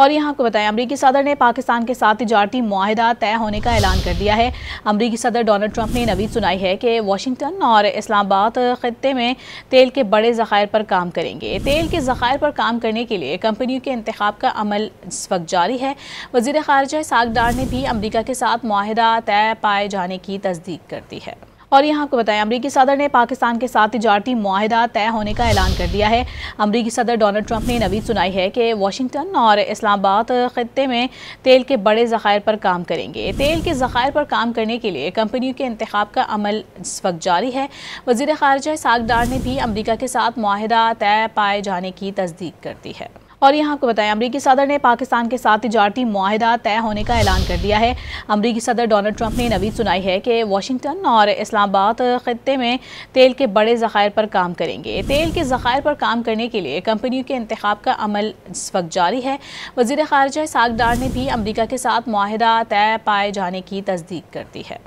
और यहाँ आपको बताएं, अमरीकी सदर ने पाकिस्तान के साथ तिजारती मुआहिदा तय होने का ऐलान कर दिया है। अमरीकी सदर डोनाल्ड ट्रंप ने नवीद सुनाई है कि वाशिंगटन और इस्लामाबाद खित्ते में तेल के बड़े ज़खायर पर काम करेंगे। तेल के ज़खायर पर काम करने के लिए कंपनियों के इंतखाब का अमल इस वक्त जारी है। वज़ीर ख़ारिजा इसहाक डार ने भी अमरीका के साथ मुआहिदा तय पाए जाने की तस्दीक कर दी है। और यहाँ आपको बताएं, अमरीकी सदर ने पाकिस्तान के साथ तिजारती मुआहिदा तय होने का ऐलान कर दिया है। अमरीकी सदर डोनाल्ड ट्रंप ने नवीद सुनाई है कि वाशिंगटन और इस्लामाबाद खित्ते में तेल के बड़े ज़खायर पर काम करेंगे। तेल के ज़खायर पर काम करने के लिए कंपनियों के इंतखाब का अमल इस वक्त जारी है। वज़ीर ख़ारिजा इसहाक डार ने भी अमरीका के साथ मुआहिदा तय पाए जाने की तस्दीक कर दी है। और यहाँ आपको बताएं, अमरीकी सदर ने पाकिस्तान के साथ तिजारती मुआहिदा तय होने का ऐलान कर दिया है। अमरीकी सदर डोनाल्ड ट्रंप ने नवीद सुनाई है कि वाशिंगटन और इस्लामाबाद खित्ते में तेल के बड़े ज़खायर पर काम करेंगे। तेल के ज़खायर पर काम करने के लिए कंपनियों के इंतखाब का अमल इस वक्त जारी है। वज़ीर ख़ारिजा इसहाक डार ने भी अमरीका के साथ मुआहिदा तय पाए जाने की तस्दीक कर दी है।